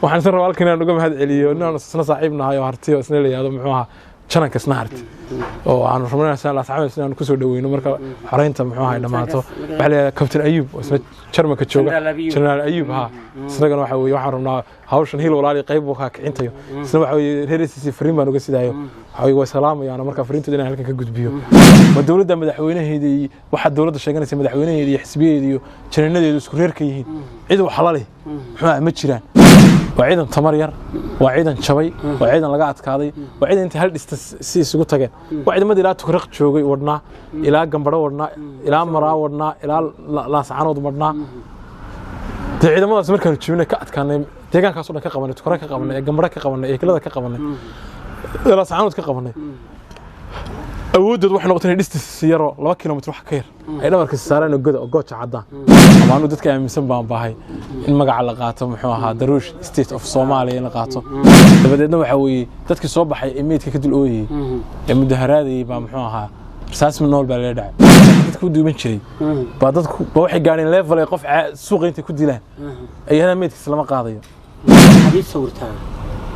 waxaan soo rabaa halkan inaan uga mahad celiyo inaan isna saaxiibnahay oo hartiyo isna leeyahay muxuu ahaa jananka isna harti oo aan rabnaa la saxaabay inaan ku soo dhaweeyno marka xoreynta muxuu ahaa dhamaato waxa la Captain Ayub oo isna Jarmalka jooga General Ayub ha isagana waxa weeye waxaan rabnaa hawshan hil walaali qayb uu ka kicintayo isna waxa weeye reerisiisi fariin baan uga sidaayo waxa way salaamayaan marka fariintooda inaan halkan ka gudbiyo ma dawladda madaxweynaheedii waxa dawladda sheeganaysa madaxweynaheedii iyo xisbiyeedii iyo jananadeedu isku reerka yihiin cid wax xalale ma jiraan waa ciidan tamar yar waa ciidan jabay waa ciidan laga adkaaday waa ciidan inta hal dhista si isugu tageen waa ciidamadii ilaa tukraq joogay wadnaa ilaa gambaro wadnaa ilaa maraa wadnaa ilaa laascaanood wadnaa ciidamadaas markaan jibinay ka adkaanay deegaankaas oo dhan ka qabanay tukraq ka qabanay gambaro ka qabanay ekelada ka qabanay laascaanood ka qabanay awoodoodu waxay noqotay in distance yaro 2 kiiloomitir wax ka yar ay dhabarka saaraan goda oo gooja cadaan amaanu dadka aaminsan baan baahay in magaca la qaato muxuu ahaa Daruush State of Somalia in la qaato dabadeedna waxa weeye dadkii soo baxay imeedka ka dul ooyay ee mudaharaaday baa muxuu ahaa rasaas nool baa la dhacay dadku duuban jiray baa dadku waxay gaareen level ay qof suuqa inta ku dilaan ayana imeedkiisa lama qaadayo hadii sawirtaa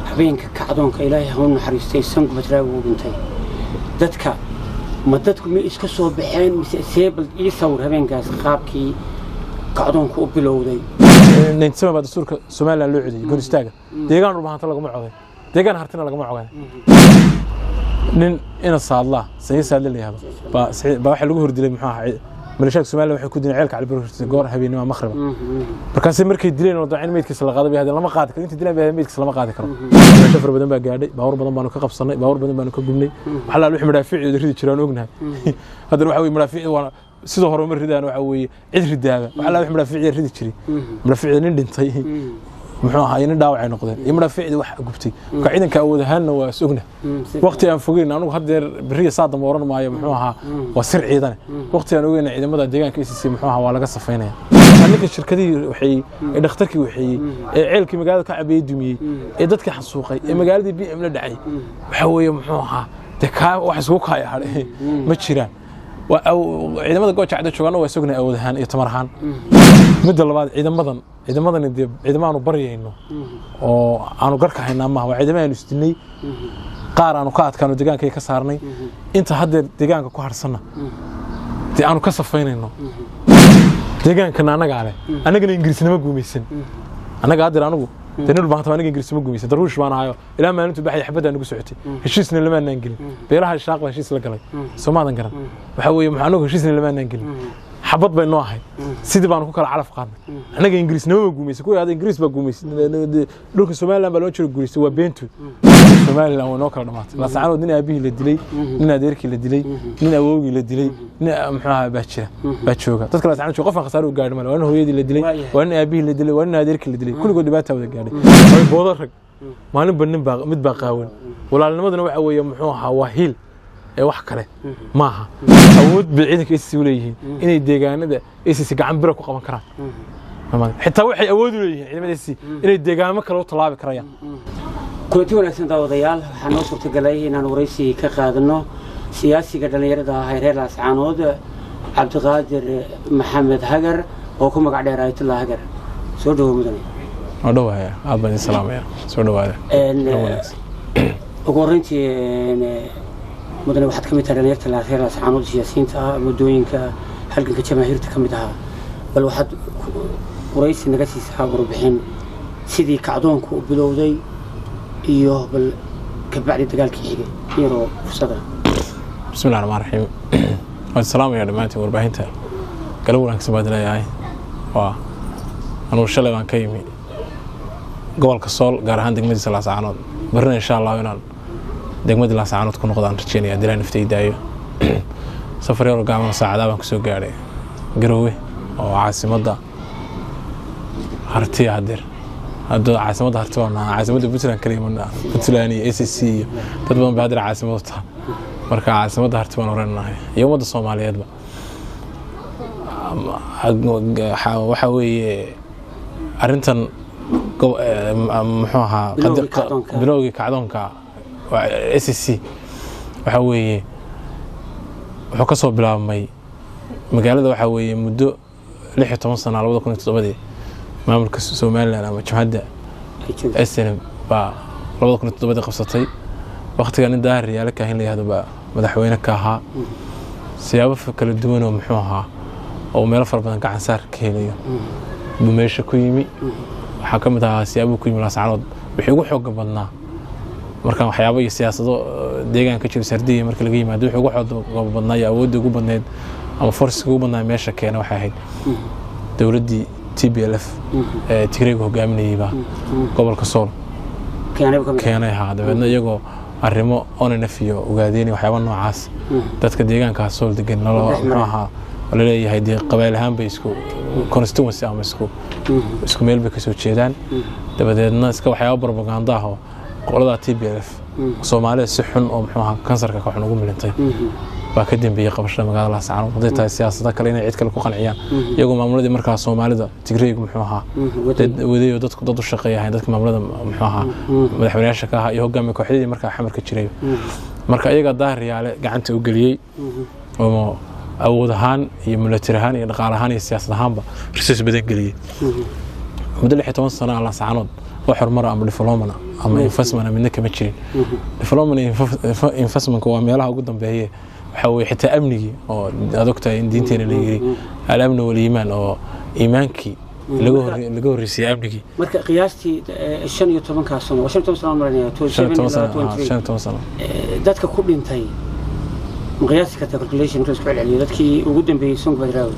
habeenka kacdoonka Ilaahay ha u naxariistay sanku batraagu u dhintay dadka ma dadku ma iska soo baxeen mise seebal ii sawir habeenkaas qaabkii kacdoonku u bilowday nintsama baa dastuurka Soomaaliland loo codiyay goor istaaga deegaan rubaanta laguma coday deegaan hartina laguma coday nin ina saadla sayid leeyahay ba waxa lagu hordilay muxuu ahaa ملشاك سومالي waxay ku dinay ceelka Caliburti goor habeenimo maqrib markaas markay dileen oo dacin meedkiisa la qaaday hadii lama qaadi karo inta dileen baa meedkiisa lama qaadi karo shafar badan baa gaadhay baawar badan baan ka qabsanay baawar badan baan ka gubnay waxa la wixii madaafiicdu ridi jiraan ognahay hadda waxa weey madaafiicdu waa sidoo hore ridaan waxa weey cid ridaaba waxa la wixii madaafiicdu ridi jiray madaafiicdu nin dhintay muxuu ahaa in dhaawacay noqdeen iyo madaafiicdu wax gubtay ka ciidanka awood ahaanna waa sugna waqti aan fogeyn anagu hadeer bariya saadam oran maayo muxuu ahaa waa sir ciidan waqti aan ogeyn ciidamada deegaanka ICC muxuu ahaa waa laga safaynaya annaga shirkadii waxay dhakhtarkii waxay ceelkii magaalada ka cabay dumiyay ee dadka xasuuqay ee magaaladii BM la dhacay waxa weeye muxuu ahaa dekaa wax isku kaay haray ma jiraan ciidamada gooja cad joogan waa sugna awood ahaan iyo tamar ahaan mid labaad ciidamadaanu baryayno oo aanu garka haynaa ma waa ciidamada istinay qaar aanu ka adkaano deegaanka ka saarnay inta hadda deegaanka ku harsana aanu ka safaynayno deegaankana anagana ingiriisnimo guumaysan anaga hadda anagu tanul baan tabaniga ingiriisnimo guumaysan Daruush baan ahayo ilaa maalintu baxay xabada anagu socotay heshiisna lama aanan gelin beeraha shaaq heshiis la galay Soomaalidan garan waxa weeye maxaa anagu heshiisna lama aanan gelin xabad bay noo ahay sidii baan ku kala calaf qaadnay anaga ingiriisnimo guumaysan ku yaad ingiriis baa guumaysan dhulka Soomaaliland baa loo jiro guulaysan waa beentu Soomaaliland waa noo kala dhamaatay la saacad nin aabihii la dilay nin adeerkii la dilay nin awowgii la dilay nin muxuu ahaa baa jooga dadka la saacad qof aan khasaaro u gaadhay waa nin hooyadii la dilay waa nin aabihii la dilay waa nin adeerkii la dilay kulligood dhibaato wada gaadhay way boodo rag maalin bannin baa mid baa qaawan walaalnimaduna waxa weeye muxuu ahaa waa hiil ee wax kale maaha awood ciidanka ICC u leeyihiin inay deegaanada ICC gacan bira ku qaban karaan xitaa waxay awood u leeyihiin ciidamada ICC inay deegaamo kale u talaabi karayaan kulanti wanaagsan daawadayaal waxaan noo suurtagalay inaan waraysi ka qaadano siyaasiga dhalinyarada ah ee reer Laascaanood Cabdiqaadir Maxamed Hagar oo ku magac dheer Ayatollah Hagar soo dhawo mudane oo dhawaaya aabban salaamaya soo dhawaada ugu horeyntii mudane waxaad ka mid tahay dhalinyarada reer Laascaanood siyaasiyiinta wadooyinka halganka jamaahiirta ka mid ah bal waxaad waraysi naga siisaa warbixin sidii kacdoonku u bilowday iyo bal ka bacdi dagaalkii xigay iyo fursada bismillaahir rahmaanir rahiim assalamu alaykum dhamaantiin warbaahinta kala wanaagsan baad leeyahay waa anuu shalay baan ka yimi gobolka Sool gaar ahaan degmada Laascaanood barna insha Allah inaan degmada Laascaanood ku noqdaan rajeynaya dilaan naftaydayo safar yar gaaban saacada baan ku soo gaaray Garowe oo caasimadda hartiya hadir hadda caasimadda hartiya waa caasimadda Puntland kaliya Puntland iyo ACC dad badan baa hadda caasimadda marka caasimadda hartiya waan oranahay iyo wadda Soomaaliyeedba waxa weeye arintan muxuu ahaa bilowgii kacdoonka ACC waxa weeye wuxuu ka soo bilaabmay magaalada waxa weeye muddo 16 sano 2007 maamulka Soomaaliland ama jamaacadda SNM baa 2007 qabsatay waqtigan in daahir yaala ka hin leeyahay baa madaxweyne ka ahaa siyaabo kala duwan oo muxuu ahaa oo meel far badan gacan saar ka helayo meesha ku yimi waxa kamid ah siyaabo ku yimi laasacanood wixii ugu xoog badnaa marka waxyaabo iyo siyaasado deegaanka jira sardiye marka laga yimaado wixii ugu xoog badnaa iyo awood ugu badneed ama force ugu badnaa meesha keena waxay ahayd dawladdii TPLF Tigreeg hogaaminayay gobolka Sool keenay dabeedna iyagoo arrimo ONF iyo ugaadeen waxyaabo noocaas dadka deegaanka Sool degan nooca wala leeyahay qabayl ahaan bay isku constituency ama isku meel bay ka soo jeedaan dabadeedna iska waxyaabo propaganda ah oo qolada TPLF Soomaaliya si xun oo muxuu ahaa kansarka ka xun ugu milantay baa ka dambeeyay qabashada magaalada Laascaanood haday tahay siyaasadda kale inay cid kale ku qanciyaan iyagoo maamuladii markaa Soomaalida Tigreeg muxuu ahaa wadayo dadku dad u shaqeeyay dadka maamulada muxuu ahaa madaxweynayaasha ka ahaa iyo hogaamiye kooxdii markaa xamarka jiray marka iyaga daahir yaale gacanta u galiyay oo awood ahaan iyo military ahaan iyo dhaqaale ahaan iyo siyaasad ahaanba resource badan galiyay muddo 16 sano Laascaanood وحرمر أم ديفلومنا أم إنفاسمنا منك ما تشين ديفلومنا إنفاسمنا كوا ميلها قدام بهي حوي حتى أمني أو دكتور دينتين اللي يجري الأمن والإيمان أو إيمانك اللي جوه رسي أمنك. مرك قياستي الشن يتوبن كاسون وشن توصل عمرنا شن توصل. دتك كوب انتهي. مقياس كتابليشن كلاسكول عليه دتك وقدام بيسون بدراو.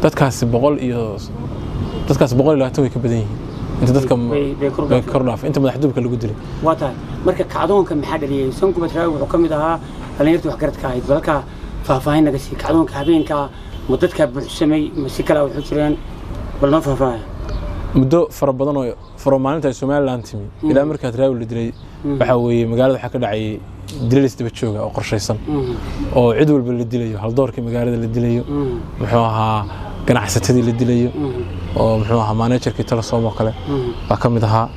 دتك بقول لا توي كبدين. أنت تذكر بكرناف أنت مدحدوبك اللي قدري واتا مركز كعدون كم حد اللي سنكم بتراوي وحكم ده اللي يرتوح قرت كايد بلكا فافاين نقصي كعدون كهبين كمدتك بالسمي مسكلا وحشرين بلنا فافاين مدو فربضنا فرمانة السومال لانتمي إلى مركز تراوي اللي دري بحوي مقالة حكى دعي دليل استبتشوجا أو قرشيسن أو عدول بالدليل هالدور كمقالة الدليل محوها كان حسيتني للدليل oo muxuu ahaa managerkii Telesom kale waa kamidha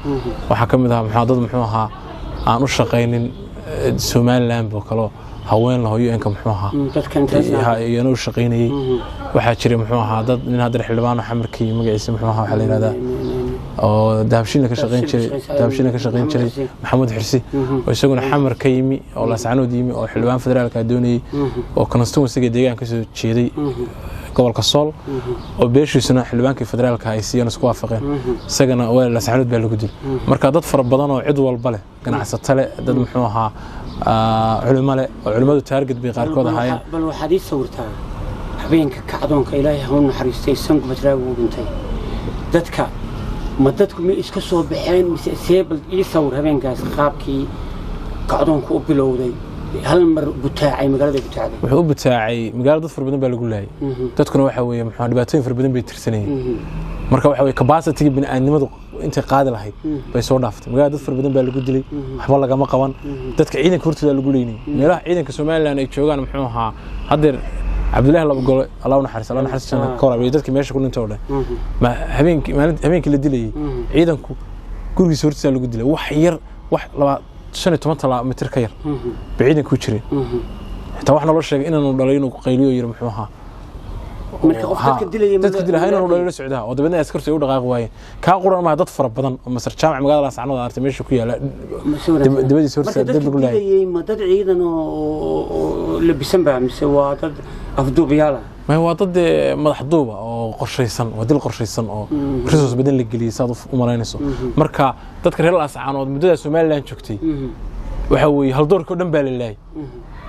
waxa kamidha maxaadad muxuu ahaa aan u shaqeynin Somaliland oo kale haween la hooyo inka muxuu ahaa dadkan u shaqeynayay waxa jiray muxuu ahaa dad nin hadda xildhibaan xamarkii magaciisa muxuu ahaa waxa la yiraahdaa oo daabshiina ka shaqeyn jiray Maxamed Xirsi oo isaguna xamar ka yimi oo Laascaanood yimi oo xildhibaan federaalka doonayay oo constituency-ga deegaanka soo jeeday gobolka Sool oo beeshiisuna xildhibaankii federaalka ay siiyeen isku waafaqeen isagana waa Laascaanood baa lagu dilay marka dad fara badan oo cid walba leh ganacsato leh dad muxuu ahaa culimadu target bay qaarkood ahaayeen bal waxaad ii sawirtaa habeenka kacdoonka Ilaahay ha u naxariistay sanku batraagu u dhintay dadka ma dadku ma iska soo baxeen mise seebal ii sawir habeenkaas qaabkii kacdoonku u bilowday hal mar butaacay magaalada butaacday wuxuu butaacay magaalada dad far badan baa lagu laayay dadkuna waxa weeye maxaa dhibaatooyin far badan bay tirsanayeen marka waxa weeye capacity bini'aadnimadu inta qaadi lahayd bay soo dhaaftay magaalada dad far badan baa lagu dilay waxba laga ma qaban dadka ciidanka hortooda lagu leeyay meelaha ciidanka Soomaaliland ay joogaan muxuu ahaa hadeer Abdullahi laba gol Allah naxariisana koraabay dadkii meesha ku dhintay oo dhan ma habeenkii la dilay ciidanku gurigiisa hortiisa lagu dilay wax yar wax 15 mitir ka yar بعيدن ku jireen taa wax naloo sheegay inaanu dhalay inuu qayliyo yir muxuu ahaa marka dadka dilay inuu dhalay socdaa oo dabadna askartu ay u dhaqaaq waayeen ka quran ma dad fara badan oo masar jaamac magaalada Laascaanood artay meesha ku yaala dabadiisa hortiisa dad lagu leeyay ma dad ciidan oo labisan baa mise waa dad afduubiyaala ما هو ضد مدحدوبة أو قرشيسن ودل قرشيسن أو ريسوس بدن الجليس هذا أمرينسو مركا تذكر هلا سعانود مدة سوماليلاند شكتي وحوي هالدور كودن بالله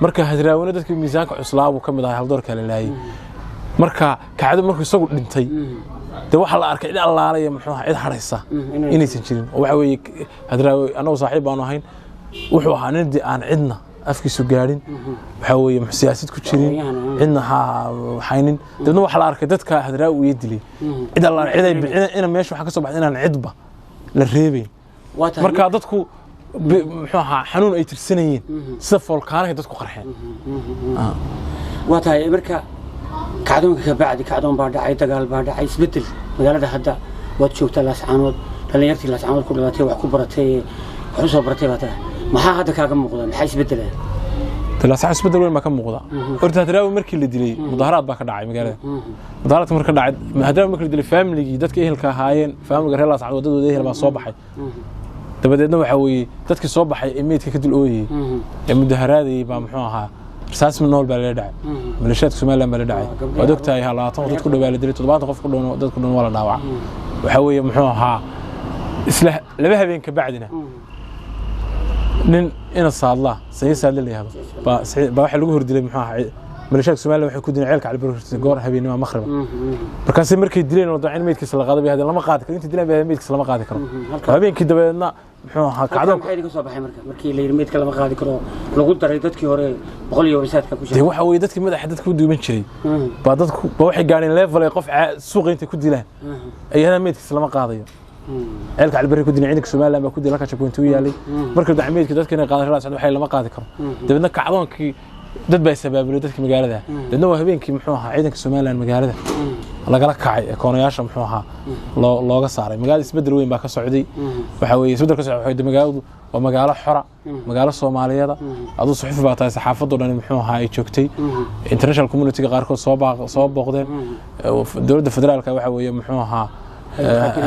مركا هدراونا تذكر ميزانك عصلاب وكم ده هالدور كالله مركا كعادة مركا يسوق دنتي ده واحد الأرك إذا الله عليه محوها عيد حريصة إني تنشرين وحوي هدراوي أنا وصاحب أنا هين وحوها ندي عن عدنا أفكي سجارين وحوي سياسات كتيرين عندنا حينين ده نوع على أركضتك هدراء ويدلي إذا الله إذا أنا ماشي وحكي صبح أنا عدبة للريبين مركضتكو حنون أي ترسنين صف والكارك دتكو قرحين واتاي مركا كعدون كبعد كعدون بعد عيد قال بعد عيد بدل مقالة هدا وتشوف Laascaanood dhalinyartii Laascaanood ku dhawaatay wax ku baratay wax soo baratay wataa maxaa hadda kaaga muuqda maxay isbedeleen تلا صح اسبدل وين ما كان موقدا horta hadraawi markii la dilay mudaharaad baa ka dhacay magaalada mudaharaadka marka dhacay hadraawi markii la dilay family dadka ehelka ahaayeen family reer laas wadadooda ehel baa soo baxay dabadeedna waxa weeye dadkii soo baxay imeedka ka dil ooyay ee mudaharaaday baa muxuu ahaa rasaas nool baa la dhacay milishaadka Soomaaliland baa la dhacay waa doctay halaatan dadku dhawaal dilay 70 qof ku dhow dadku dhan wala dhaawac waxa weeye muxuu ahaa isla laba habeen ka bacdina nin ina saadla sayid la yiraahdo ba waxa lagu hordilay muxuu ahaa milishaadka Soomaaliland waxay ku dileen ceelka Cali goor habeenimo maqrib markaas markay dileen oo dacin meedkiisa la qaaday hadal lama qaadi karo inta dileen baa meedkiisa lama qaadi karo habeenkii dabeedna muxuu ahaa kacdo ka soo baxay markii la meedka lama qaadi karo lagu daray dadkii hore boqol iyo wasaadka ku jiray waxa weeye dadkii madaxa dadku u duuban jiray ba dadku waxay gaareen level ay qof suuq inta ku dilaan ayana meedkiisa lama qaadayo ceelka Cali ku dileen ciidanka Soomaaliland baa ku dilay ka point u yaalay markii dacmeedka dadkina qaadan raasad waxay lama qaadi karo dabeedna kacdoonkii dad bay sabaabay dadka magaalada dadna waa habeenkii muxuu ahaa ciidanka Soomaaliland magaalada lagala kacay koonayaasha muxuu ahaa looga saaray magaalada isbedel weyn baa ka socday waxa weeye isbedel ka socday magaaladu waa magaalo xora magaalo Soomaaliyeed adu suxuf baa tahay saxaafadu dhan muxuu ahaa ay joogtay international community qaarkood soo booqdeen dawladda federaalka waxa weeye muxuu ahaa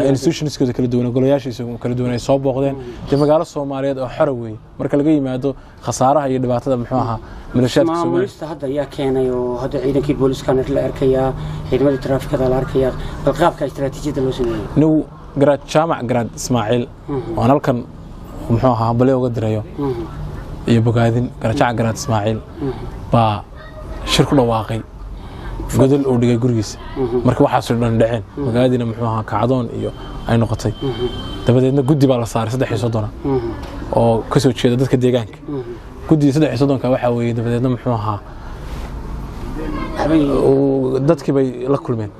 institutions kala duwan golayaashiisa kala duwan ay soo booqdeen magaalo Soomaaliyeed oo xor weey marka laga yimaado khasaaraha iyo dhibaatada muxuu ahaa milishaadka Soomaaliyeed hadda ayaa keenay oo hadda ciidankii booliska la arkaya ciidamada traafikada la arkaya qaabka istiraatiijiyada loo sameeyay no grad jaamac grad Ismaaciil oo halkan muxuu ahaa bale uga dirayo iyo bogaadin grad Ismaaciil ba shir ku dhawaaqay godol oo dhigay gurigiisa marka waxa soo dhan dhaceen magaaladiina muxuu ahaa kacdoon iyo ay noqotay dabadeedna guddi baa la saaray 330 oo ka soo jeeda dadka deegaanka guddi 330 ka waxa weeye dabadeedna muxuu ahaa dadkii bay la kulmeen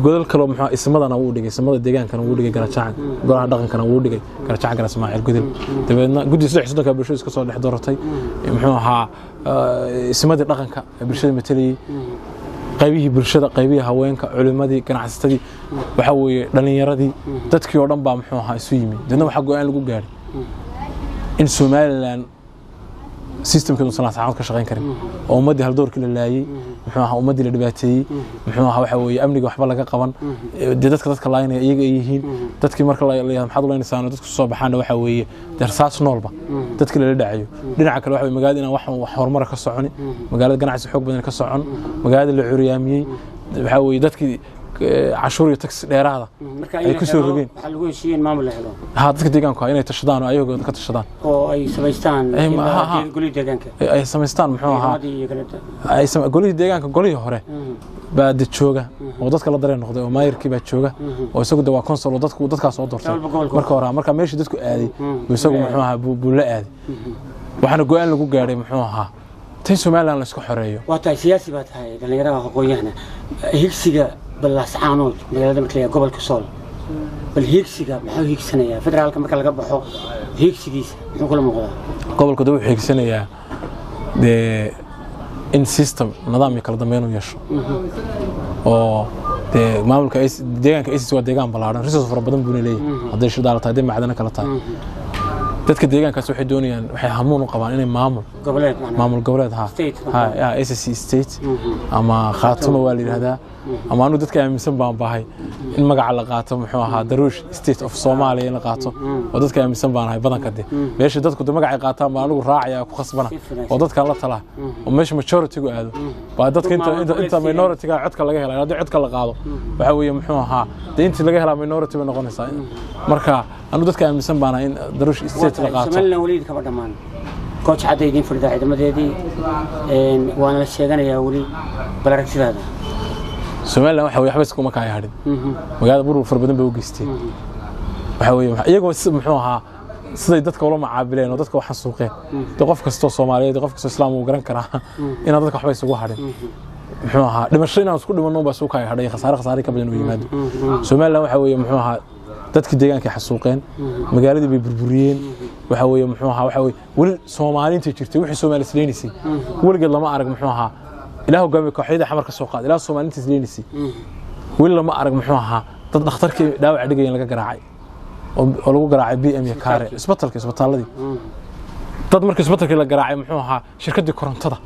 godol kale muxuu ismadana uu dhigay ismada deegaankana uu dhigay garaacac golaha dhaqankana uu dhigay garaacac gaar Ismaaciil godol dabadeedna guddi 330 ka bulshada iska soo dhex doortay muxuu ahaa ismada dhaqanka bulshada metelay qaybihii bulshada qaybihii haweenka culimadii ganacsatadii waxa weeye dhalinyaradii dadkii oo dhan baa muxuu ahaa isu yimid dadna waxa go'aan lagu gaaray in Soomaaliland systemka uu sanad ka shaqeyn karin oo ummadii hal doorkii la laayay muxuu ahaa ummadii la dhibaateeyay muxuu ahaa waxa weeye amniga waxba laga qaban dadka laayna iyaga ay yihiin dadkii marka la yahay maxad u leenaysan dadku soo baxaan waxa weeye darsaas noolba dadkii la dhacayo dhinaca kale waxa weeye magaalada inaan wax horumar ka socon magaalada ganacsi xoog badan ka socon magaalada la xuriyaamiyay waxa weeye dadkii cashuur iyo tax dheeraada ay ku soo rogeen waxa lagu heshiiyeen maamul la helo dadka deegaanka inay tashadaan ayagoo ka tashadaan oo ay sameystaan goliga deegaanka ay sameystaan muxuu ahaa ay goliga deegaanka golihii hore baa dad jooga oo dadka la dareen noqday oo maayirkii baa jooga oo isagu waa consul oo dadkaas soo doortay marka meeshii dadku aaday isagu muxuu ahaa buu la aaday waxaana go'aan lagu gaaray muxuu ahaa tan Soomaaliland la isku xoreeyo waa tahay siyaasi baa tahay dhalinyarada aqoonyahana higsiga ballascaanood magaalada markay gobolka Sool bal higsiga maxaa higsanaya federaalka marka laga baxo higsigiisa muxuu kula muuqdaa gobolka dad wuxuu higsanayaa in system nidaam kala dambeyn u yeesho oo maamulka deegaanka waa deegaan ballaaran resource fara badan buu leeyahay haday shidaal tahay macdana kala tahay dadka deegaankaas waxay doonayaan waxay hamuun u qabaan inay maamul goboleed SSC state ama khaatuma waa la yiraahdaa ama anu dadka aaminsan baan baahay in magaca la qaato muxuu ahaa Daruush State of Somalia in la qaato oo dadka aaminsan baan ahay badanka meesha dadku magaca qaataan baan anigu raacaya ku khasbana oo dadka la tala oo meesha majority gu aado baa dadka inta minority ga codka laga helay hadii codka la qaado waxa weeye muxuu ahaa inta laga helaa minority bay noqonaysaa marka anu dadka aaminsan baan ahay in Daruush State la qaato Soomaaliland wali ka dhamaan coach cadeydin furida ciidamadeedii waana la sheeganayaa wali balaragtidaada Soomaaliland waxa weeye waxba kuma ka yaadin magaalada buru far badan bay u geystay waxa weeye iyagoo muxuu ahaa siday dadka wala macaabileen oo dadka waxa suuqeen qof kasto Soomaaliyeed qof kasto Islaam uu garan karaa in dadka waxba isugu hadhin muxuu ahaa dhimasho inaan isku dhimano baa suuqa ay hadhay khasaare ka badan u yimaado Soomaaliland waxa weeye muxuu ahaa dadka deegaanka xasuuqeen magaaladii bay burburiyeen waxa weeye muxuu ahaa waxa weeye wali Soomaaliinta jirtay wixii Soomaali isleeynisay waligeed lama arag muxuu ahaa ilaahu gaami kooxyada xamar ka soo qaad ilaa Soomaaliinta isleeynisay wali lama arag muxuu ahaa dad dhakhtarkii dhaawac dhigay laga garaacay oo lagu garaacay BM ya kaare isbitaaladii dad markii isbitaalkii la garaacay muxuu ahaa shirkadii korontada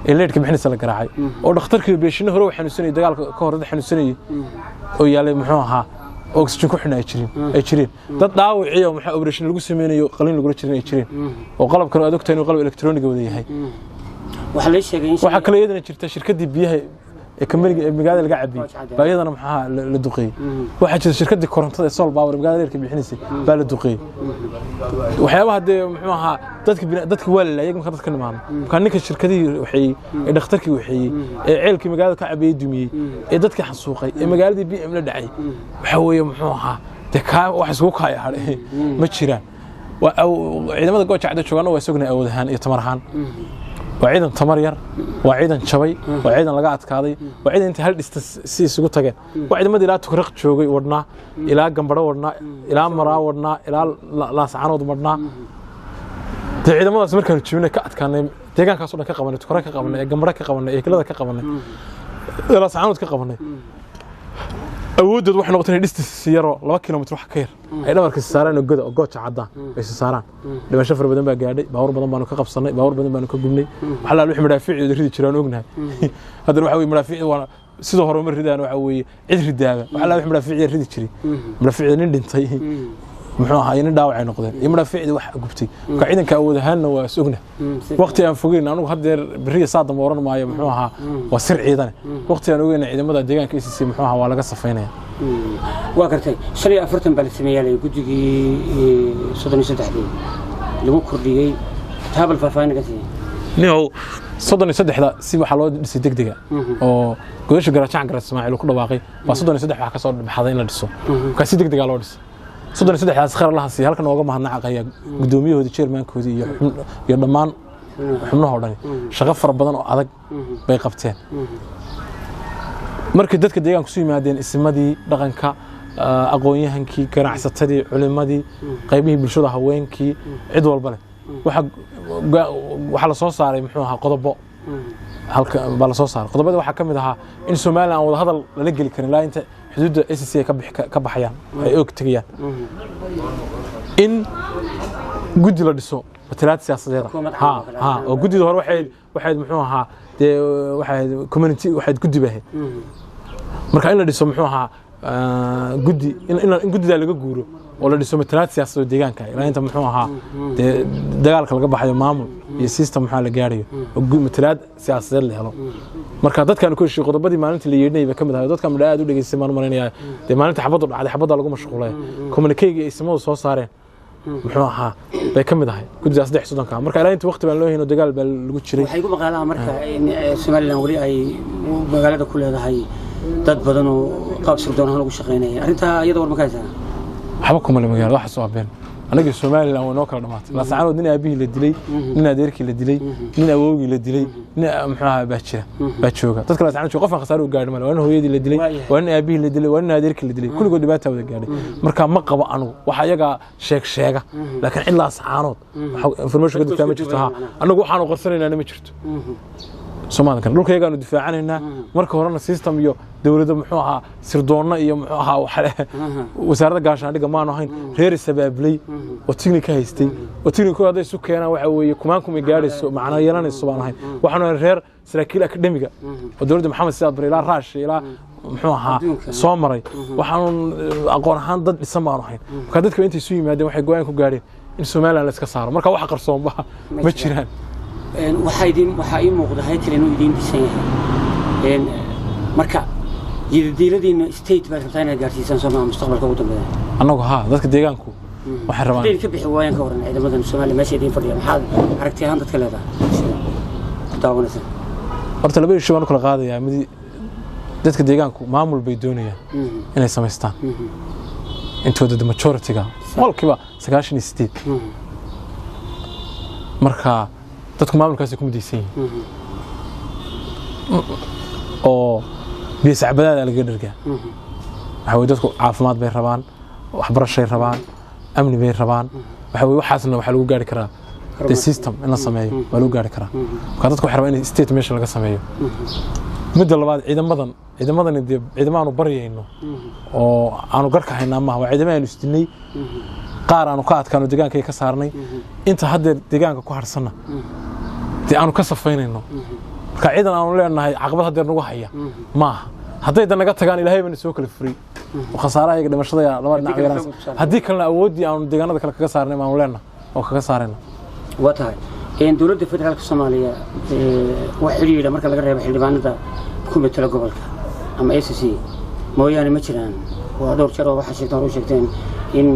ee leedka bixinaysa la garaacay oo dhakhtarkii beeshina hore waxaan xanuunsanay dagaalka ka hor dad xanuunsanay oo yaalay muxuu ahaa oxygen ku xinay jireen dad dhaawiciyo waxa operation lagu sameeyo qalin lagu jirin ay jireen oo qalab kale aad ogtahay inuu qalab elektaroonig wada yahay waxa la sheegay in waxa kale iyadana jirta shirkadii biyaha ee kamariga magaalada laga cabiyay baayadana maxaa la duqeeyay waxa jirta shirkadii korontada Sol Power magaalada leerka bixinaysay baa la duqeeyay waxyaabaha muxuu ahaa dadka waa la iyaga dadka nimaan kan ninka shirkadii waxay dhakhtarkii waxay ceelkii magaalada ka cabiyay dumiyay ee dadka xasuuqay ee magaaladii BM la dhacay waxa weeye muxuu ahaa ka wax isku kaaya haray ma jiraan ciidamada go'aacada joogan waa isaguna awood ahaan iyo tamar ahaan وعيدن تمر ير وعيدن شوي وعيدن لقى أتكاضي وعيدن أنت هل استسي سقط تجين وعيدن ما دي لا تكرق شوقي ورنا إلى جنبرا ورنا إلى مرا ورنا إلى لا سعنود ورنا تعيدن ما أسمر كانوا تشوفنا كأت كان تيجان كاسونا كقبنا تكرق كقبنا جنبرا كقبنا كلا كقبنا إلى سعنود كقبنا أود وح نقطة الاستسيارة 2 كيلومتر حكير أيضا مركز الساران وجود وقوت عدان بس الساران لما شفر بدن بقى قاعد باور بدن بانو كقبصني باور بدن بانو كقبني وحلا لوح مرافع يريد يشرون وجنها هذا الواحد مرافع وانا سيده هرو مريدان وحوي عيد ردابه وحلا لوح مرافع يريد يشري مرافع نين دنتي muxuu ahaa in dhaawacay noqdeen imra fiicdi wax gubtay ka ciidanka awood ahaanna waa sugna waqti aan fogeyn anigu hadeer bariya saadam oran maayo muxuu ahaa waa sir ciidan waqti aan ogeyn ciidamada deegaanka ICC muxuu ahaa waa laga safaynaya waa kartay 45 bal sameeyay guddigii 33 lagu kordhiyay taabal faahfaahinka si niyow 33da si waxa loo dhisay degdega oo goosha garaacan gaar Ismaaciil ku dhawaaqay waa 33 wax ka soo baxday in la dhiso ka si degdega loo dhisay 33 khayr Allah si halkan ooga mahadnaqaya gudoomiyahooda chairman-koodi iyo dhamaan xubnaha dhan shaqo far badan oo adag bay qabteen markii dadka deegaanka soo yimaadeen ismadii dhaqanka aqoon-yahankii ganacsatadii culimadii qaybihii bulshada haweenkii cid walba leh waxa la soo saaray muxuu ahaa qodobo halka baa la soo saaray qodobada waxa kamid ahaa in Soomaaliland wada hadal la gali karin la inta xuduudda ICC ka baxayaan ay og tagayaan in guddi la dhiso matalaad siyaasadeed oo guddida hore waxay muxuu ahaa waxay community waxay guddi bahay marka in la dhiso muxuu ahaa guddi in guddida laga guuro oo la dhiso matalaad siyaasadeed deegaanka ilaa inta muxuu ahaa dagaalka laga baxayo maamul iyo system waxa la gaariyo oo matalaad siyaasadeed la helo marka dadkan ku heshiis qodobadii maalintii la yeedhnay ba kamid ahaa dadka ma aad u dhageystay maan marinaya maalinta xabadu dhacday xabada lagu mashquulay communique ay ismadu soo saareen muxuu ahaa bay kamid ahay guddiga 3 marka ilaa inta waqti baan loo heyno dagaal baa lagu jiray waxay ku maqaalaa marka in Soomaaliland wali ay magaalada ku leedahay dad badan oo qaab sirdoon ahaan ugu shaqeynaya arinta iyada war ma ka haysaa waxba kuma la magaalada wax soo been anaga Soomaaliland waa noo kala dhamaatay la saacad nin aabihii la dilay nin adeerkii la dilay nin awowgii la dilay nin muxuu ahaa baa jooga dadka la saacad qof aan khasaaro u gaadhay waa nin hooyadii la dilay waa nin aabihii la dilay waa nin adeerkii la dilay kulligood dhibaato wada gaadhay marka ma qabo anigu waxa iyaga sheega laakiin in la saacanood information ka difaac ma jirto anagu waxaan u qarsanaynaa ma jirto Soomaaliland dhulkaygaanu difaacanayna marka horena system iyo dawladda muxuu ahaa sirdoonna iyo muxuu ahaa wasaaradda gaashaandhigga maanu ahayn reer sabablay oo technique haystay oo technique hada isu keenaa waxa weeye kumaankum gaarayso macna yeelanayso baan ahayn waxaanu reer saraakiil akademiga oo dawladda Maxamed Siyaad Barre ilaa Raash ilaa muxuu ahaa soo maray waxaanu aqoon ahaan dad dhisan baan ahayn marka dadka intay isu yimaadeen waxay go'aan ku gaareen in Soomaaliland la iska saaro marka wax qarsoon ma jiraan waxa ay muuqda hay'ad inuu idin dhisan yahay marka jidadiiladiina state baa rabtaan inaad gaarsiisaan Soomaaliya mustaqbalka ugu dambeeya annagu dadka deegaanku waxay rabaan inay ka bixi waayaan ka waran ciidamada Soomaaliya meesha idin fadhiya maxaa aragti ahaan dadka leedahay daawanaysa horta laba ishu waan kala qaadayaa mid dadka deegaanku maamul bay doonayaan inay sameystaan intooda majority-ga walkiiba 98 marka dadku maamulkaas ku midaysan yihiin oo biisacbadaada laga dhargaa waxa way dadku caafimaad bay rabaan waxbarashay rabaan amni bay rabaan waxa way waxaasna waxa lagu gaari karaa the system in la sameeyo waa lagu gaari karaa marka dadku waxay rabaan in state meesha laga sameeyo midda labaad ciidamadan ciidamaanu baryayno oo aanu garka haynaa ma waa ciidamaanu istinay qaar aanu ka adkaano deegaanka ka saarnay inta hadda deegaanka ku harsanna aanu ka safaynayno marka ciidan aanu leenahay caqabad hadda nagu haya maaha hadday naga tagaan ilaahay bana soo kala furay oo khasaaraha iga dhimashada laba dhinac weerarsan haddii kalena awoodii aanu deegaanada kale kaga saarnay aanu leenahay oo kaga saarayna watahay dowladda federaalka Soomaaliya waxa xiriir marka laga reebo xildhibaanada ku metela gobolka ama ACC mooyaane ma jiraan waa dhowr jeer oo waxa sheegteen in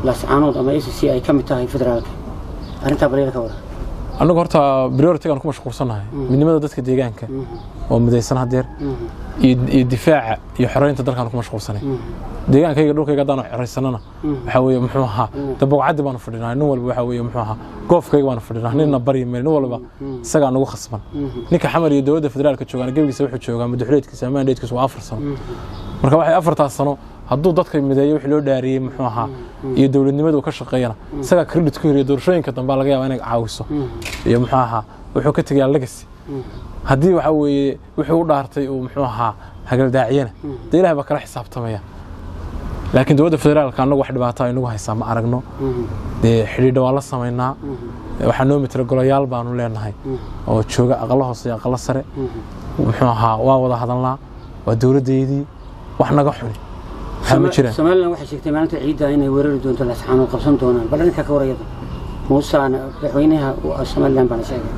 laascaanood ama ACC ay ka mid tahay federaalka arinta bariirka wada anagu horta priority-gan ku mashquulsanahay midnimada dadka deegaanka oo midaysan hadeer iyo difaaca iyo xoreynta dalkan ku mashquulsanahay deegaankayga dhulkayga hadaan xoreysanana waxa weeye muxuu ahaa dabaqcadi baan fadhinaa nin walba waxa weeye muxuu ahaa goofkayga baan fadhinaa ninna bari meel nin walba isaga nagu khasban ninka xamar iyo dawladda federaalka joogan gabigiisa wuxuu joogaa madaxweynaadkiisa ama mandatekiisa waa 4 sano marka waxay 4 sano hadduu dadka mideeyo wixii loo dhaariyay muxuu ahaa iyo dawladnimadu ka shaqeeyana isaga credit ku hiriyo doorashooyinka dambe laga yaabaa inay caawiso iyo muxuu ahaa wuxuu ka tagay legacy haddii waxa weeye wuxuu u dhaartay uu muxuu ahaa hagal daaciyana ilaahay ba kala xisaabtamaya laakiin dawladda federaalka anagu wax dhibaato ay nagu haysaa ma aragno xiriir waa la sameynaa waxa noo mitro golayaal baanu leenahay oo jooga aqal hoose iyo aqal sare muxuu ahaa waa wada hadalnaa waa dawladeedii wax naga xun Soomaaliland waxay sheegtay maalinta ciidda inay weerari doonto laascaanood qabsan doonaan bal ninka ka warayada Muusaan madaxweynaha Soomaaliland baan sheegay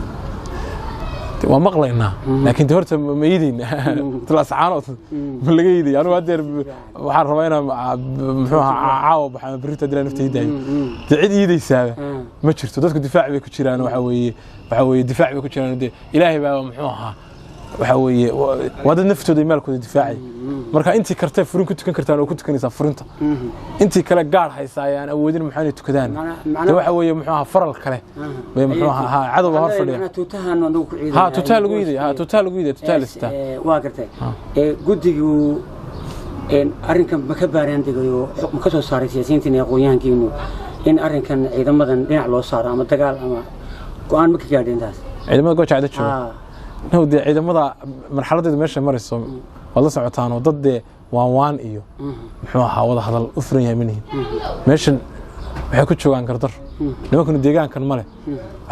waa maqlaynaa laakiin horta ma iidina laascaanood ma laga iiday anigu hadeer waxaan rabaa inaan muxuu ahaa caawa baxaan berita dilaan naftayda cid iidaysaa ma jirto dadku difaac bay ku jiraan waxa weeye difaac bay ku jiraan ilaahay baa muxuu ahaa waxa weeye wada naftooda maalkooda difaacay marka intii kartay furin ku tukan kartaan oo ku tukanaysa furinta intii kale gaar haysaayaan awoodin maxay tukadaan waxa weeye muxuu ahaa faral kale bay muxuu ahaa cadow hor fadhiya tuutaa lagu yidhi tuutaa lista waa gartay gudigu arrinkan ma ka baaraan degayo ma ka soo saaray siyaasiyiinta iyo aqoonyahankiinu in arrinkan ciidamadan dhinac loo saaro ama dagaal ama go'aan ma ka gaadheen taas ciidamada go'aacada jooga نودي ciidamada marxaladeedu meesha marayso wada socotaan oo dad waan iyo muxuu ahaa wada hadal u furan yahay manihin meeshan waxay ku joogan gardar nimanku deegaankan male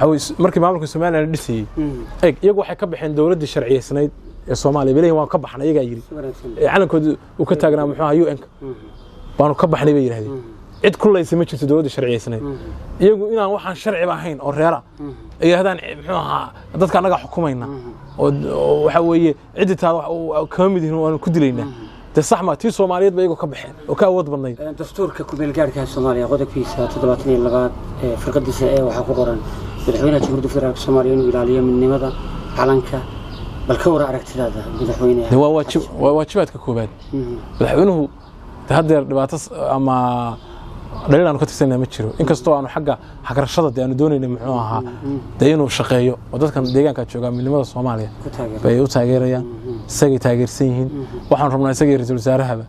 waxa markii maamulka Soomaaliland dhisay iyagu waxay ka baxeen dawladda sharciyeysnayd ee Soomaaliya bilayn waan ka baxnay iyaga yiri calankoodu uu ka taagnaa muxuu ahaa UN baanu ka baxnay bay yiraahdeen cid kullaysa ma jirto dawladda sharciyeysnayd iyagu inaan waxaan sharci ahayn oo reera ay hadaan muxuu ahaa dadka anaga xukumayna oo waxa weeye cid taada ka mid yihiin oo ku dilayna saxma tii Soomaaliyeed bay iyagu ka baxeen oo ka awood badnayd dastuurka ku meel gaarka Soomaaliya qodobkiisa 72 firqadiisa ee waxa ku qoran madaxweynaha Jamhuuriyadda Federaalka Soomaaliya inuu ilaaliyo midnimada calanka bal ka war aragtidaada madaxweynaha waa waajibaadka koobaad madaxweynuhu hadeer dhibaato ama dhalin aan ka tirsanay ma jiro inkastoo aanu xagga xagrashada aanu doonaynay muxuu ahaa inuu shaqeeyo oo dadkan deegaanka jooga midnimada Soomaaliya bay u taageerayaan isagay taageersan yihiin waxaan rabnaa isagay ra'iisul wasaarahaba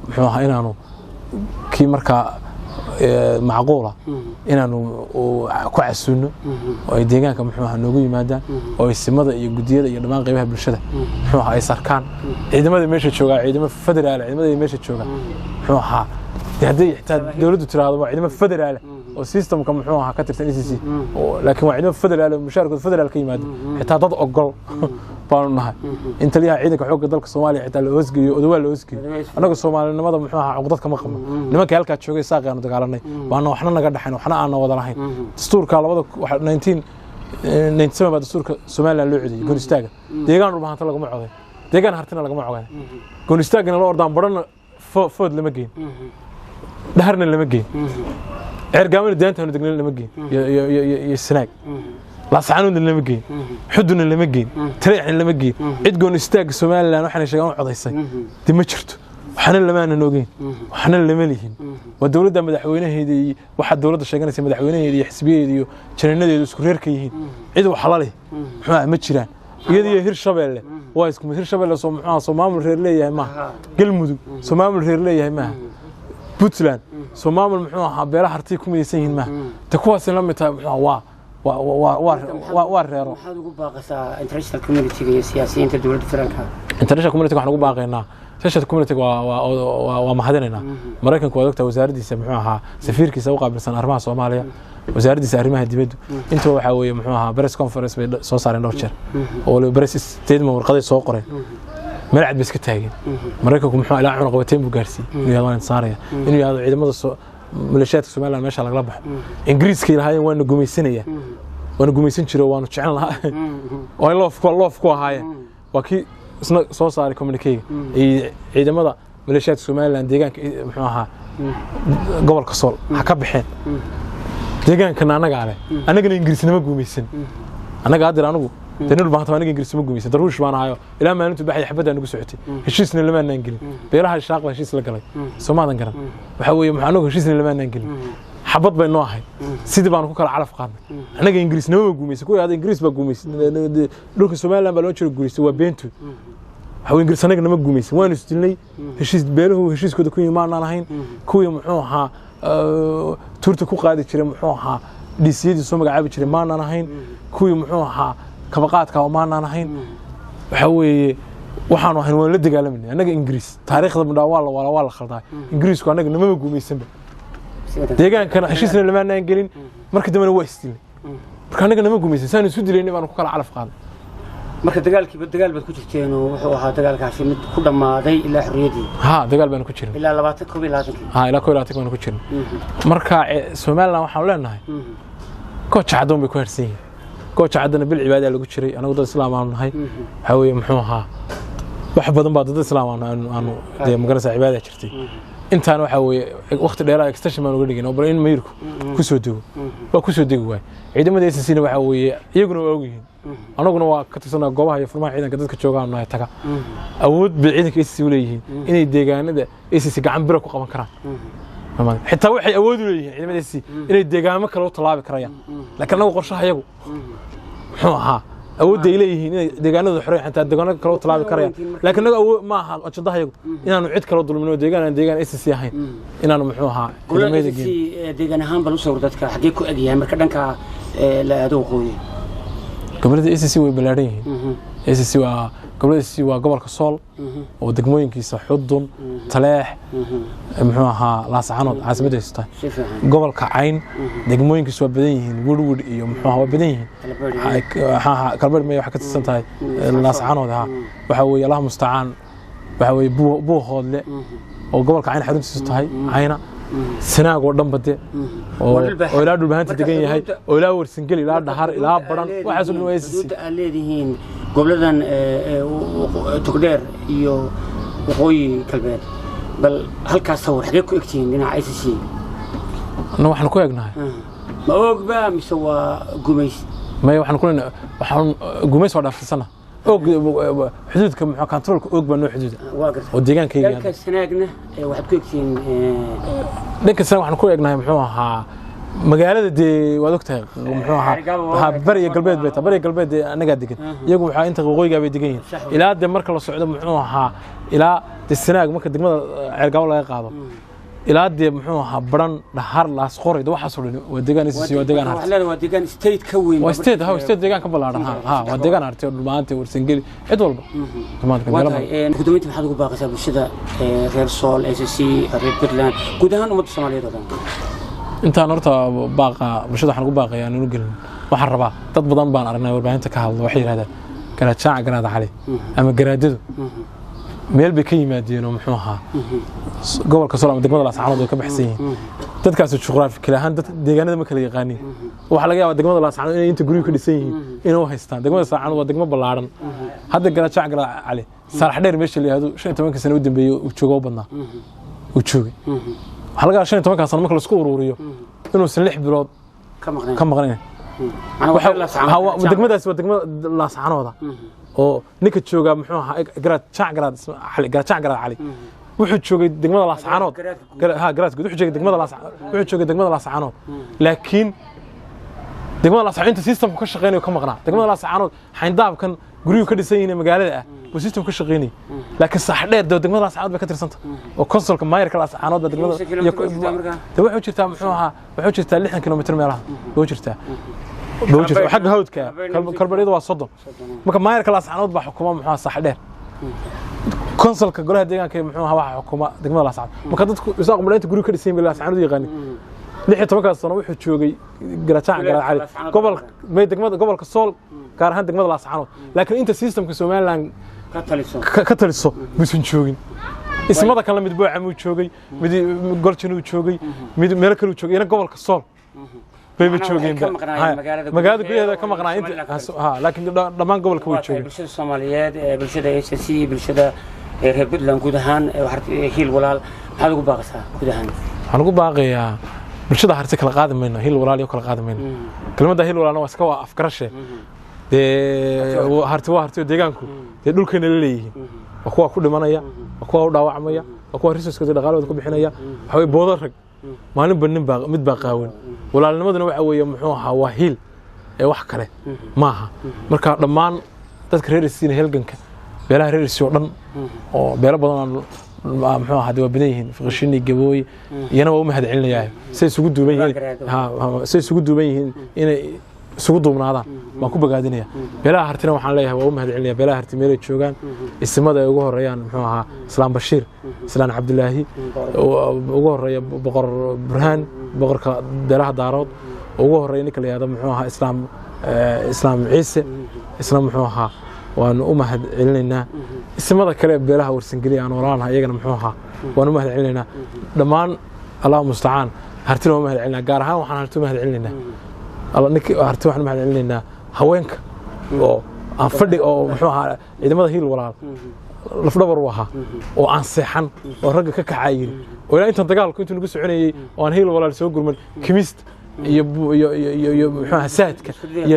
muxuu ahaa inaanu kii markaa macquula inaanu ku casuuno oo ay deegaanka muxuu ahaa noogu yimaadaan oo isimada iyo gudiyada iyo dhamaan qaybaha bulshada muxuu ahaa ay sarkaan ciidamada meesha jooga ciidamada federaal ciidamada meesha jooga muxuu ahaa hadii xitaa dawladdu tiraahdo waa ciidamada federaal oo systemka muxuu ahaa ka tirsan ICC laakiin waa ciidamada federaal oo mushaarkooda federaal ka yimaado xitaa dad ogol baanu nahay inta liha ciidanka xoogga dalka Soomaaliya xitaa la hoosgeeyo odawaal la hoosgeeyo anaga Soomaalinimada muxuu ahaa caqdad kama qabno nimanka halka joogay saaqaanu dagaalanay baana waxna naga dhaxayn waxna aan wada lahayn dastuurka 1997 baa dastuurka Soomaaliland loo codiyay goon istaaga deegaan rubaanta lagama coday deegaan hartina lagama coday goon istaagna loo ordaan baran food lama geyn dhaharna lama geyn ergaamada deentana degna lama geyn iyo snaag laascaanood lama geyn xuduna lama geyn tareexna lama geyn cid goon istaag Soomaaliland waxaan sheegan codaysay dib ma jirto waxna lama noogeen waxna lama lihin waa dawladda madaxweynaheedii waxa dawladda sheeganaysa madaxweynaheedii iyo xisbiyeedii iyo jananadeedu isku reerka yihiin cid wax la leh ma jiraan iyadii Hirshabeelle waa isku Hirshabeelle Soomaaliland reer leeyahay ma galmudug Soomaaliland reer leeyahay ma Puntland Soomaaliland muxuu ahaa beelaha hartii ku midaysan yihiin ma ta kuwaas la mid tahay waa reero waxaad ugu baaqaysaa international community iyo siyaasiyiinta dawladda federaalka international community waxaan ugu baaqaynaa shashada community waa mahadinayna Mareykanku waa ogtaa wasaaraddiisa muxuu ahaa safiirkiisa u qaabilsan arrimaha Soomaaliya wasaaraddiisa arrimaha dibadda inta waxa weeye muxuu ahaa press conference bay soo saareen dhowr jeer oo press statement warqaday soo qoreen malcad biska taageen Mareykanku muxuu ilaa cunaq qabateen buu gaarsiiyay inuu yaadaan saaraya inuu yaado ciidamada maleeshiyaadka Soomaaliland meesha laga baxo Ingiriiska ilaahayeen waana gumaysan jiray waanu jecel lahaa oo loof ku ahaayeen waa kii isna soo saaray communique ee ciidamada maleeshiyaadka Soomaaliland deegaanka muxuu ahaa gobolka Sool ha ka baxeen deegaanka anagana Ingiriisnimo gumaysan anaga hadda anagu tanul baahan anaga Ingiriisnimo gumaysan daruush baan ahayo ilaa maalintu baxay xabada anagu socotay heshiisna lama aanan gelin beelaha shaaqba heshiis la galay Soomaaliland garan waxa weeye anagu heshiisna lama aanan gelin xabad bay noo ahayd sidii baan ku kala calaf qaadnay anaga Ingiriisnimo gumaysan ku yaada Ingiriis ba gumaysan dhulka Soomaaliland baa loo jiro gumaysan waa beentu waxa Ingiriis anaga nama gumaysan waan isdilnay heshiis beeluhu heshiiskooda ku yimaanaan ahayn kuwii muxuu ahaa turta ku qaadi jiray muxuu ahaa dhisiyadii soo magacaabi jiray maanaan ahayn kuwii muxuu ahaa kabaqaadka oo maanaan ahayn waxa weeye waxaan ahayn waan la dagaalamayna anaga Ingiriis taariikhda midhaa waa la khalday Ingiriisku anaga nama gumaysan deegaankana heshiisna lama aanan gelin markii dambena waa isdilnay marka anaga nama gumaysan saan isu dilaynay baan ku kala calaf qaaday marka dagaal baad ku jirteen oo wuxuu ahaa dagaalkaasi mid ku dhamaaday ilaa xorriyadii dagaal baan ku jirnay ilaa 22 ilaa 22 baan ku jirnay marka Soomaaliland waxaan leenahay koox cadoon bay ku harsan yihiin koox cadana bil cibaada lagu jiray anagu dad islaam aan nahay waxa weeye muxuu ahaa wax badan baa dad islaam aan magarasa cibaada jirtay intaan waxa weeye waqti dheer extension baan uga dhigin oo bal in meyrku ku soo dego waa ku soo dego waay ciidamada SSC waxa weeye iyaguna waa ogyihiin anaguna waa ka tirsanaa goobaha iyo furmaha ciidanka dadka joogaan oo taga awood bil ciidanka SSC u leeyihiin inay deegaanada SSC gacan biro ku qaban karaan xitaa waxay awood u leeyihiin ciidamada SSC inay deegaamo kale u talaabi karayaan laakiin anagu qorshaha iyagu muxuu ahaa awood ay leeyihiin inay deegaanada xorey xitaa deegaanada kale u talaabi karayaan laakiin anagu awood ma aha ajadaha iyagu inaanu cid kale dulmino deegaan SSC ahayn inaanu muxuu ahaa deegaan ahaan bal u soo dadka xagee ku agyahay marka dhanka la aado qooyay gobolada SSC way balaaran yihiin SSC waa gobolada SSC waa gobolka Sool oo degmooyinkiisa Xudun Taleex muxuu ahaa Laascaanood caasimada haysta gobolka Cayn degmooyinkiisa waa badan yihiin Woodwood iyo muxuu ahaa badan yihiin kalbar may wax ka tirsan tahay Laascaanood waxa weeye Allah musta'aan waxa weeye buuhoodle oo gobolka Cayn xaruntiisu tahay Cayna sanaag oo dhan bade oo ilaa dhulbaanta degan yahay oo ilaa warsangeli ilaa dhahar ilaa baran waxa soo dhaweeyay leedihiin goboladan togdheer iyo waqooyi galbeed bal halkaas sawir xagee ku egtiin dhinaca SSC waxaan ku egnahay ma ogba mise waa gumays waxaan gumays waa dhaafsana xuduudka muxuu controlka og baa noo xuduuda oo deegaankayga dalka sanaagna waxaad ku egtiin dhanka sanaag waxaan ku egnahay muxuu ahaa magaalada dee waad ogtahay muxuu ahaa bariga galbeed bay tahay bariga galbeed anaga degan iyagu waxa inta waqooyiga bay degan yihiin ilaa de marka la socdo muxuu ahaa ilaa de sanaag marka degmada ceergabo laga qaado ilaa de muxuu ahaa baran dhahar laas qorid waxa soo dhan waa deegaan SSC waa deegaan waa deegaan state ka weyn waa state deegaan ka balaaran waa deegaan artay dhulmaanta warsangeli cid walba gudoominta maxaad ugu baaqaysaa bulshada reer Sool SSC reer Puntland guud ahaan ummadda Soomaaliyeed oo dhan intaan horta baaqa bulshada waxaan ugu baaqayaa inuu gelin waxaan rabaa dad badan baan aragnay warbaahinta ka hadlo waxay yiraahdaan garaad cali ama garaadadu meel bay ka yimaadeen oo muxuu ahaa gobolka Sool ama degmada Laascaanood oo ka baxsan yihiin dadkaas juqraafi kala ahaan dad deegaanada ma kala yaqaaniin waxa laga yaabaa degmada Laascaanood inay inta guriga ka dhisan yihiin inuu haystaan degmada Laascaanood waa degmo ballaaran hadda garaad cali sarax dheer meesha la yiraahdo 15 sano u dambeeyay uu joogo badnaa uu joogay waxa laga yaabaa 15 sano marka la isku ururiyo inuu 6 bilood ka maqnaan degmadaas waa degmada Laascaanood oo ninka jooga muxuu ahaa garaad cali wuxuu joogay degmada Laascaanood wuxuu joogay degmada Laascaanood laakiin degmada Laascaanood inta systemku ka shaqeynayo ka maqnaa degmada Laascaanood xayndaabkan guriga ka dhisan yihiin magaalada ah oo systemku ka shaqeynay laakiin sax dheer degmada Laascaanood bay ka tirsanta oo consulka maayirka Laascaanood baa degmada wuxuu jirtaa muxuu ahaa wuxuu jirtaa 60 kilomitir meelaha wuxuu jirtaa xagga hawdka kalbariyada waa 30 marka maayirka Laascaanood baa xukuma muxuu sax dheer konsolka golaha deegaanka muxuu ahaa waxa xukuma degmada Laascaanood marka dadku isaaq muleynta guri ka dhisay meel Laascaanood yaqaan 16 sano wuxuu joogay garaacan cali degmada gobolka Sool gaar ahaan degmada Laascaanood laakiin inta systemka Soomaaliland ka taliso musan joogin ismada kala mid buu camuu joogay mid goljan uu joogay mid meel kale uu joogay ina gobolka Sool bay joogeen magaalada gudaheeda ka maqnaa inta laakiin dhamaan gobolka way joogeen bulshada Soomaaliyeed bulshada SSC bulshada reer Puntland guud ahaan hiil walaal maxaa ugu baaqaysaa guud ahaan waxaan ugu baaqayaa bulshada harti kala qaadi mayno hiil walaal iyo kala qaadi mayno kelmadda hiil walaal waa iska afgarashe harti deegaanku dhulkeena la leeyihiin waa kuwa ku dhimanaya waa kuwa u dhaawacmaya waa kuwa resource-ka dhaqaalada ku bixinaya waxa way boodo rag maalin bannin mid baa qaawan walaalnimaduna waxa weeye muxuu ahaa waa hiil ee wax kale maaha marka dhammaan dadka reer Isiina halganka beelaha reer Isiyo dhan oo beelo badan muxuu ahaa waa badan yihiin fiqshini gabooy iyana waa u mahad celinayaa say isugu duuban yihiin inay isugu duubnaadaan waan ku bogaadinaya beelaha hartina waxaan leeyahay waa u mahad celinaya beelaha harti meelay joogaan ismada ay ugu horeeyaan muxuu ahaa Islaam Bashiir Islaan Cabdullaahi ugu horeeya boqor Burhaan boqorka beelaha Daarood ugu horeeya ninka la yiraahdo muxuu ahaa Islaam Ciise isla muxuu ahaa waan u mahad celinaynaa ismada kale beelaha warsangeli aan walaalaha iyagana muxuu ahaa waan u mahad celinaynaa dhammaan Allah musta'aan hartina waa mahad celinaa gaar ahaan waxaan harti mahad celinaynaa الله نك أرتوح نحن علينا هوينك أو أنفردي أو محوها إذا ما هي الولاء لفظ بروها وعن صحن ورجع كعاير ولا أنت تقال كنت نقول عني وعن هي الولاء سوق من كميست محوها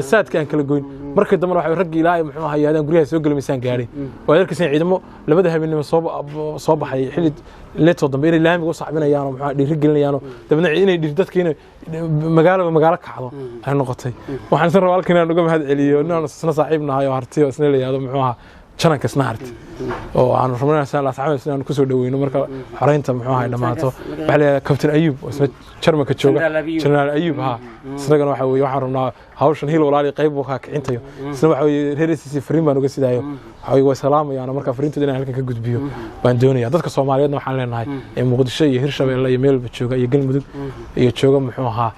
سات كان كل جوين مركز دمر واحد رجع لا محوها هذا نقولها سوق الميسان قاري وذلك سين عيدمو لبدها من صوب حي حلت لا تصدم بين اللام وصعب بنا يانو محوها يرجعنا يانو تبنا عيني دتك هنا مقالة كحضو هالنقطة وحنا سر والكنا نقوم هذا علي إنه صاحبنا هاي وهرتي وسنة لي هذا محوها شنك سنهرت وعن رمضان سنة لا صعب سنة كسر دوين ومركب حرين تمحوها إلى ما تو على كابتن أيوب واسمه شرمك تشوجا شنال أيوب ها سنة كانوا حوي وحرمنا هاوشن هيل ولا قيب وهاك أنتيو سنة حوي هيرسي فريم ما نقص دايو حوي وسلام يعني مركب فريم تدينا هلك كجود بيو باندوني هذا كصوماليات نوحنا هاي مقد الشيء هيرش بيلا يميل بتشوجا يقل مدد يتشوجا محوها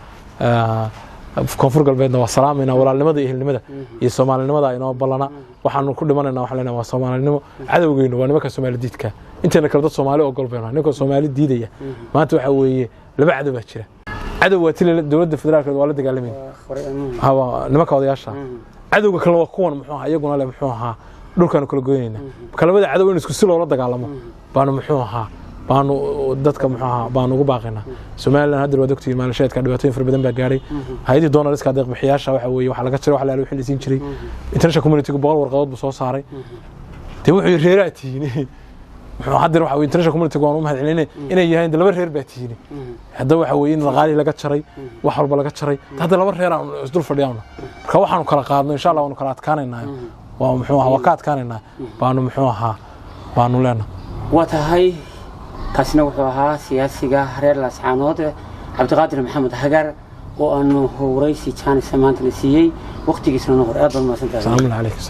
koonfur galbeedna waa salaamayna walaalnimada iyo hilnimada iyo Soomaalinimada inoo balana waxaanu ku dhimanayna wax leena waa Soomaalinimo cadawgeenu waa nimanka Soomaali diidka inteena kala dad Soomaali oo galbeena ninka Soomaali diidaya maanta waxa weeye laba cadow baa jira cadow waa tilada dawladda federaalka waa la dagaalamay hawa nimanka odayaasha cadawga kale waa kuwan muxuu ahaa iyaguna le muxuu ahaa dhulkan kala gooynayna kalabada cadow in isku si loo la dagaalamo baanu muxuu ahaa baanu dadka maxaa baanu ugu baaqina Soomaaliland hadda wada ogtiin maalasheedka dhibaatooyin fara badan baa gaaray hay'adii doonariska deeq bixiyaasha waxa weeye waxa laga jiro wax la wixii siin jiray international community boqol warqadood soo saaray tii wuxuu reeraatiini wuxuu hadda waxa weeye international community waan u mahad celinay inay yahay laba reer baatiini hadda waxa weeye in qaali laga jaray wax walba laga jaray hadda laba reer aan isdul fadhiyano marka waxaanu kala qaadno insha Allah waanu kala adkaanaynaa waa muxuu ahaa ka adkaanaynaa baanu muxuu ahaa baanu leena watahay kaasina wuxuu ahaa siyaasiga reer Laascaanood Cabdiqaadir Maxamed Hagar oo aanu horeysi chance maanta la siiyay waqtigiisana hor aad baan ma santahay. Salaamu alaykum.